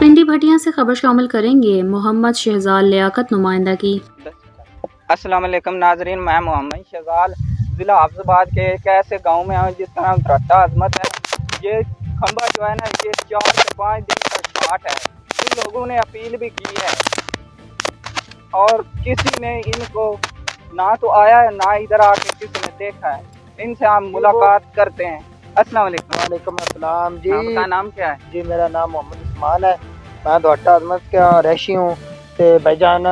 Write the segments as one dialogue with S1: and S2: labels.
S1: पिंडी भटिया से खबर शामिल करेंगे मोहम्मद शहजाद लियाकत नुमाइंदा की।
S2: अस्सलाम वालेकुम नाजरीन, मैं मोहम्मद शहजाद ज़िला हाफिज़ाबाद के एक ऐसे गांव में हूँ जिसका नाम धराटा अजमत है। ये खंबा जो है ना, ये 4 से 5 दिन का स्टार्ट है। इन लोगों ने अपील भी की है और किसी ने इनको ना तो आया है ना इधर आके किसी ने देखा है। इनसे हम मुलाकात करते हैं। अस्सलाम वालेकुम।
S3: वालेकुम अस्सलाम जी।
S2: आपका नाम क्या है?
S3: जी मेरा नाम मोहम्मद उस्मान है, मैं धराटा अजमत का रहशी हूँ। ते भाईजान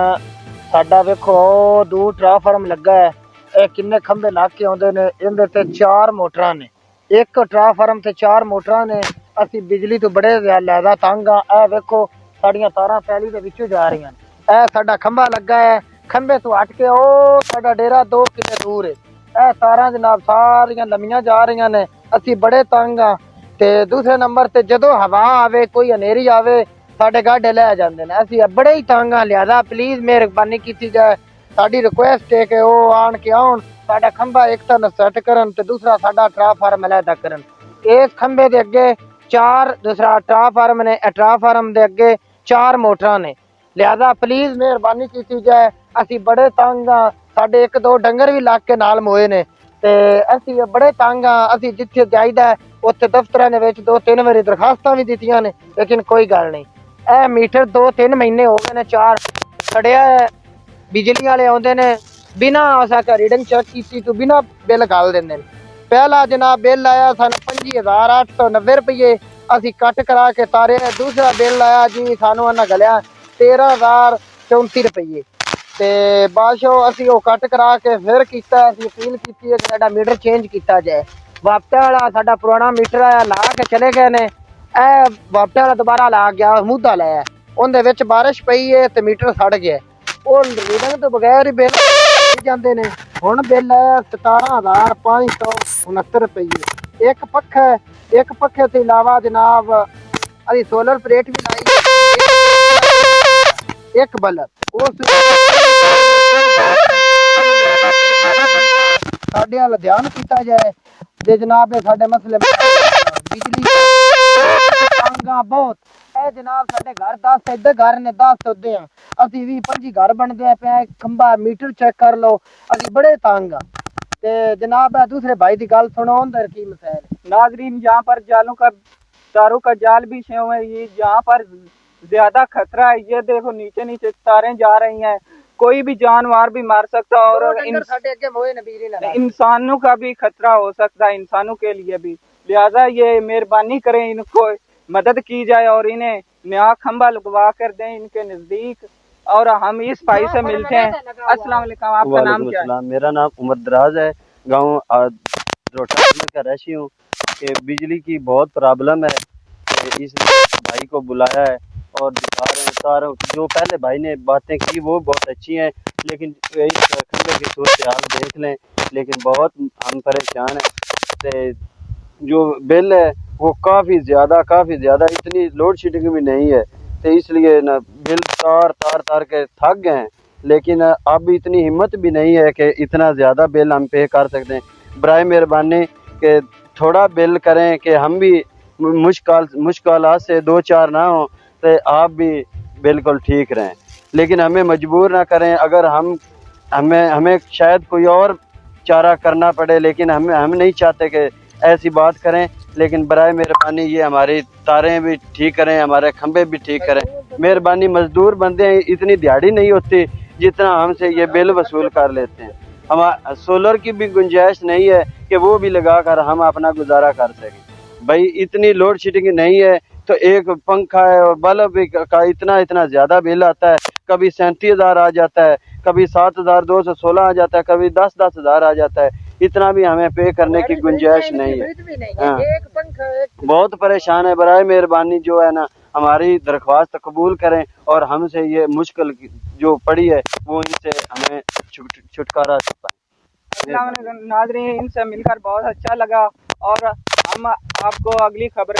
S3: साडा वेखो दूर ट्रांसफार्म लगा है, ये किन्ने खंबे ला के आउंदे ने, इहदे ते 4 मोटरां ने, एक ट्रांसफार्म ते 4 मोटरां ने। असी बिजली तो बड़े ज़्यादा तंग हाँ। ए वेखो साड़ियां तारां पैली दे विचों जा रही हैं। ए साडा खंबा लगा है, खंबे तो हट के ओ साडा डेरा 2 किले दूर है। ए तारां जनाब सारियां लम्मियां जा रही ने, असी बड़े तंग हाँ। ते दूसरे नंबर ते जदों हवा आवे, कोई हनेरी आवे, साडे गाडे लै जांदे ने, असी बड़े ही तंग हाँ। लिहाजा प्लीज मेहरबानी कीती जाए, साडी रिक्वेस्ट है कि वो आन के आउण, साडा खंबा एक तो सेट करन ते दूसरा साडा ट्रांसफार्म अलहदा करन। इस खंबे दे अगे 4 दूसरा ट्रांसफार्म ने, ट्रांसफार्म दे अगे 4 मोटरां ने। लिहाजा प्लीज मेहरबानी कीती जाए, असी बड़े तंग हाँ। साडे 1-2 डंगर भी लग के नाल मोए ने ते असी बड़े तंग हाँ। असी जिथे जाईदा उत्थे दफ्तरां दे विच 2-3 वारी दरखास्तां भी दित्तियां ने, लेकिन कोई गल नहीं। ए मीटर 2-3 महीने हो गए ने 4 खड़िया है। बिजली वाले आउंदे ने, बिना असां रीडिंग चेक कीती तो बिना बिल घाल दिंदे ने। पहला जनाब बिल आया सानू 25,890 रुपये, असी कट करा के तारे। दूसरा बिल आया जी सानू उन्हां गलिया 13,034 रुपये ते बादशाह असी वो कट करा के फिर कीता। असी अपील कीती है कि साडा मीटर चेंज किया जाए। वापटा वाला साडा पुराना मीटर आया ला के चले गए ने। ए वापटा वाला दोबारा ला गया, मुद्दा लाया, उनदे विच बारिश पई है ते मीटर सड़ गया। वो रीडिंग तो बगैर ही बिल जाते ने। हुण बिल आया 17,569 रुपये। एक पक्खा, एक पक्खे के अलावा जनाब अभी सोलर प्लेट भी लाई, एक बल्ब साडे वाल ध्यान किया जाए ते जनाब साडे मसले बिजली तंगा बहुत है जनाब। साडे घर 10 इधर घर ने, 10 उधर हैं, असी 20-25 घर बनते पे। खंबा मीटर चेक कर लो, असी बड़े तंग हाँ। ते जनाब दूसरे भाई की गल सुनो, अंदर की मसैल
S2: नाजरीन, यहाँ पर जालों का तारों का जाल भी है। ये यहाँ पर ज्यादा खतरा है। ये देखो नीचे नीचे तारें जा रही हैं, कोई भी जानवर भी मार सकता है और इंसानों का भी खतरा हो सकता है, इंसानों के लिए भी। लिहाजा ये मेहरबानी करें, इनको मदद की जाए और इन्हें नया खंबा लगवा कर दें इनके नजदीक। और हम इस भाई से मिलते हैं। अस्सलाम वालेकुम, आपका नाम क्या है?
S4: मेरा नाम उमर दराज है, गाँव धराटा का रहशी हूँ। कि बिजली की बहुत प्रॉब्लम है, इस भाई को बुलाया है और दिखा रहे हैं। सारा जो पहले भाई ने बातें की वो बहुत अच्छी हैं, लेकिन इस खंबे की सूरत हाल देख लें। लेकिन बहुत हम परेशान हैं। जो बिल है वो काफ़ी ज़्यादा इतनी लोड शेडिंग भी नहीं है, तो इसलिए ना बिल तार के थक गए हैं। लेकिन अब इतनी हिम्मत भी नहीं है कि इतना ज़्यादा बिल हम पे कर सकते हैं। बराए मेहरबानी कि थोड़ा बिल करें कि हम भी मुश्किलात से 2-4 ना हो, तो आप भी बिल्कुल ठीक रहें। लेकिन हमें मजबूर ना करें। अगर हमें शायद कोई और चारा करना पड़े, लेकिन हम नहीं चाहते कि ऐसी बात करें। लेकिन बराए मेहरबानी ये हमारी तारें भी ठीक करें, हमारे खंबे भी ठीक करें। मेहरबानी, मजदूर बंदे हैं, इतनी दिहाड़ी नहीं होती जितना हमसे ये बिल वसूल कर लेते हैं। हम सोलर की भी गुंजाइश नहीं है कि वो भी लगा कर हम अपना गुजारा कर सकें। भाई इतनी लोड शेडिंग नहीं है, तो एक पंखा है और बल्ब का इतना ज़्यादा बिल आता है। कभी 37,000 आ जाता है, कभी 7,216 आ जाता है, कभी 10,000 आ जाता है। इतना भी हमें पे करने की गुंजाइश नहीं है। हाँ, बहुत परेशान है। बराए मेहरबानी जो है ना, हमारी दरख्वास्त कबूल करें और हमसे ये मुश्किल जो पड़ी है वो इनसे हमें छुटकारा पाए।
S2: नाज़रीन, इनसे मिलकर बहुत अच्छा लगा और हम आपको अगली खबर